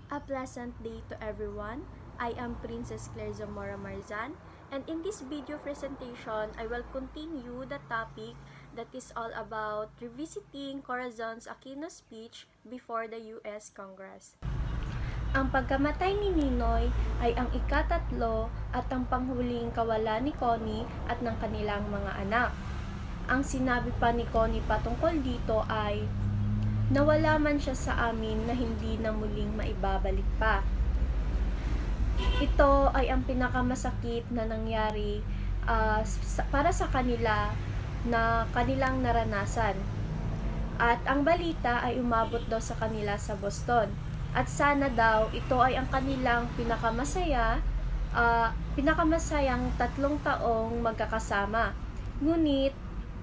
A pleasant day to everyone. I am Princess Claire Zamora Marzan, and in this video presentation, I will continue the topic that is all about revisiting Corazon Aquino's speech before the U.S. Congress. Ang pagkamatay ni Ninoy ay ang ikatatlo at ang panghuling kawalan ni Connie at ng kanilang mga anak. Ang sinabi pa ni Connie patungkol dito ay, nawala man siya sa amin na hindi na muling maibabalik pa. Ito ay ang pinakamasakit na nangyari para sa kanila na kanilang naranasan. At ang balita ay umabot daw sa kanila sa Boston. At sana daw ito ay ang kanilang pinakamasayang 3 taong magkakasama. Ngunit,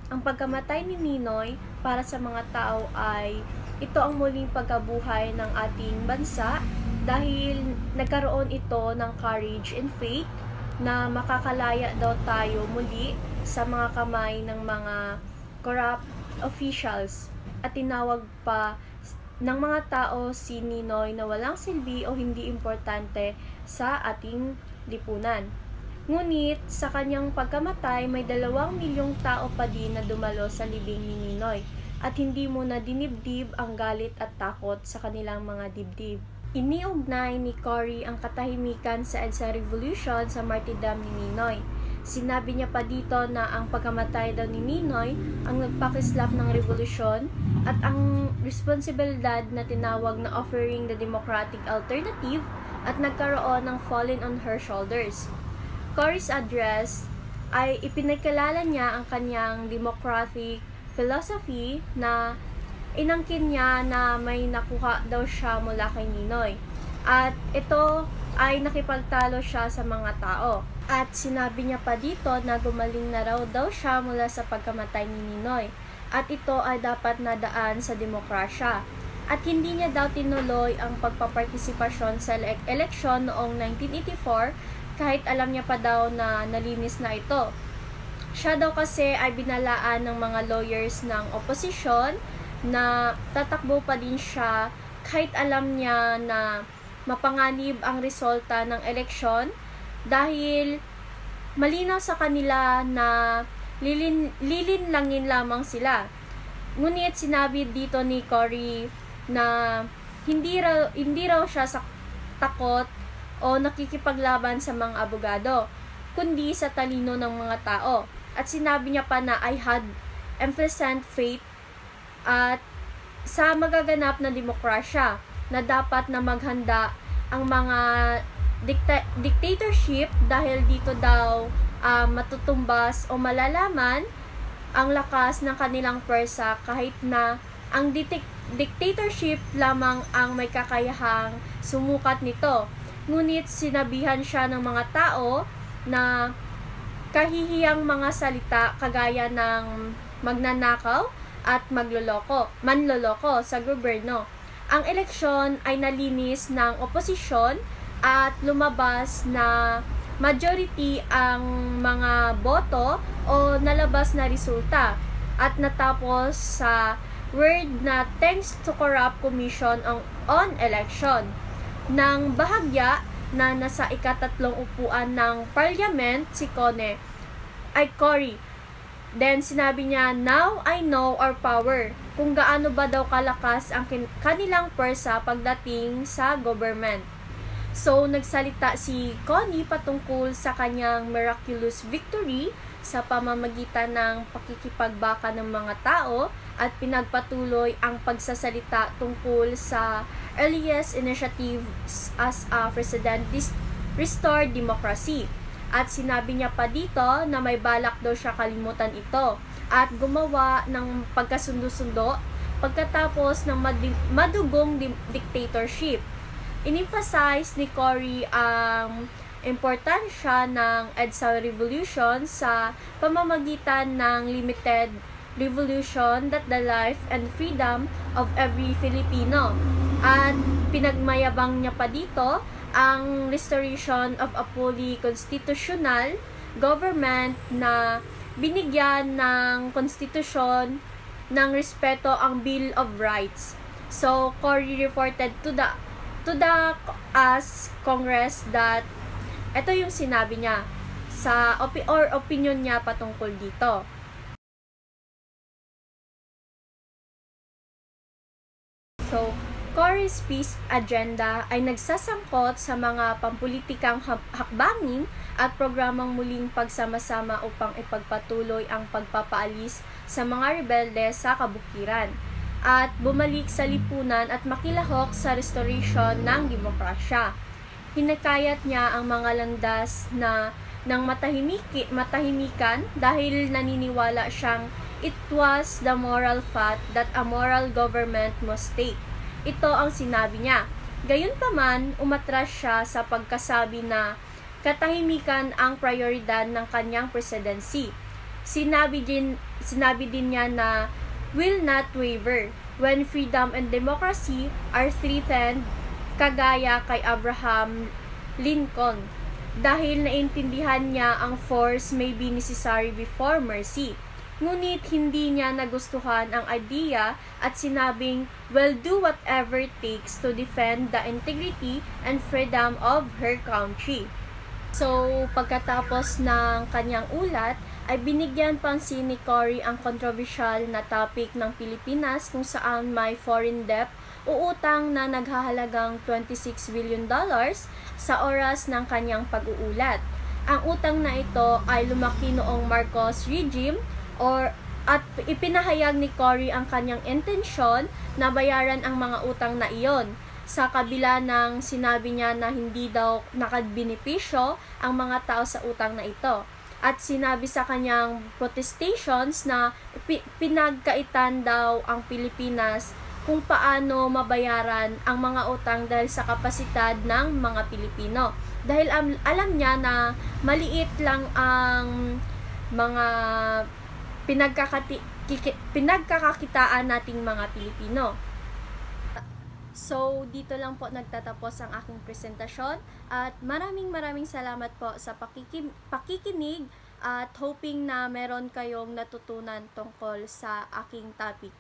ang pagkamatay ni Ninoy para sa mga tao ay ito ang muling pagkabuhay ng ating bansa dahil nagkaroon ito ng courage and faith na makakalaya daw tayo muli sa mga kamay ng mga corrupt officials at tinawag pa ng mga tao si Ninoy na walang silbi o hindi importante sa ating lipunan. Ngunit sa kanyang pagkamatay, may 2 milyong tao pa din na dumalo sa libing ni Ninoy at hindi muna dinibdib ang galit at takot sa kanilang mga dibdib. Iniugnay ni Cory ang katahimikan sa EDSA Revolution sa martyrdom ni Ninoy. Sinabi niya pa dito na ang pagkamatay daw ni Ninoy ang nagpakislap ng revolusyon at ang responsibilidad na tinawag na offering the democratic alternative at nagkaroon ng fallen on her shoulders. Cory's address ay ipinagkalala niya ang kanyang democratic philosophy na inangkin niya na may nakuha daw siya mula kay Ninoy. At ito ay nakipagtalo siya sa mga tao. At sinabi niya pa dito na gumaling na raw daw siya mula sa pagkamatay ni Ninoy. At ito ay dapat nadaan sa demokrasya. At hindi niya daw tinuloy ang pagpapartisipasyon sa eleksyon noong 1984 kahit alam niya pa daw na nalinis na ito. Siya daw kasi ay binalaan ng mga lawyers ng oposisyon na tatakbo pa din siya kahit alam niya na mapanganib ang resulta ng eleksyon dahil malinaw sa kanila na lilinlangin lamang sila. Ngunit sinabi dito ni Cory na hindi raw siya takot o nakikipaglaban sa mga abogado, kundi sa talino ng mga tao. At sinabi niya pa na I had implicit faith at sa magaganap na demokrasya na dapat na maghanda ang mga dictatorship dahil dito daw matutumbas o malalaman ang lakas ng kanilang pwersa kahit na ang dictatorship lamang ang may kakayahang sumukat nito. Ngunit sinabihan siya ng mga tao na kahihiyang mga salita kagaya ng magnanakaw at manloloko sa gobyerno. Ang eleksyon ay nalinis ng oposisyon at lumabas na majority ang mga boto o nalabas na resulta at natapos sa word na thanks to corrupt commission on election ng bahagya na nasa ika-3 upuan ng parliament si Cory. Then sinabi niya, now I know our power, kung gaano ba daw kalakas ang kanilang pwersa pagdating sa government. So nagsalita si Connie patungkol sa kanyang miraculous victory sa pamamagitan ng pakikipagbaka ng mga tao at pinagpatuloy ang pagsasalita tungkol sa earliest initiatives as a President restored democracy. At sinabi niya pa dito na may balak daw siya kalimutan ito at gumawa ng pagkasundo-sundo pagkatapos ng madugong dictatorship. In-emphasize ni Cory ang importansya ng EDSA Revolution sa pamamagitan ng limited revolution that the life and freedom of every Filipino. At pinagmayabang niya pa dito ang restoration of a fully constitutional government na binigyan ng konstitusyon ng respeto ang Bill of Rights. So, Cory reported to the to the as Congress that ito yung sinabi niya sa opinion niya patungkol dito. So, Cory's peace agenda ay nagsasangkot sa mga pampulitikang hakbangin at programang muling pagsama-sama upang ipagpatuloy ang pagpapaalis sa mga rebelde sa kabukiran at bumalik sa lipunan at makilahok sa restoration ng demokrasya. Hinakayat niya ang mga landas na ng matahimikan dahil naniniwala siyang it was the moral path that a moral government must take. Ito ang sinabi niya. Gayunpaman, umatras siya sa pagkasabi na katahimikan ang prioridad ng kanyang presidency. Sinabi din niya na will not waver when freedom and democracy are threatened, kagaya kay Abraham Lincoln, dahil naintindihan niya ang force may be necessary before mercy. Ngunit hindi niya nagustuhan ang idea at sinabing, will do whatever it takes to defend the integrity and freedom of her country. So, pagkatapos ng kanyang ulat, ay binigyan pansin ni Cory ang controversial na topic ng Pilipinas kung saan may foreign debt o utang na naghahalagang $26 billion sa oras ng kanyang pag-uulat. Ang utang na ito ay lumaki noong Marcos regime at ipinahayag ni Cory ang kanyang intensyon na bayaran ang mga utang na iyon. Sa kabila ng sinabi niya na hindi daw nakadbenepisyo ang mga tao sa utang na ito. At sinabi sa kanyang protestations na pinagkaitan daw ang Pilipinas kung paano mabayaran ang mga utang dahil sa kapasidad ng mga Pilipino. Dahil alam niya na maliit lang ang mga pinagkakakitaan nating mga Pilipino. So, dito lang po nagtatapos ang aking presentasyon at maraming salamat po sa pakikinig at hoping na meron kayong natutunan tungkol sa aking topic.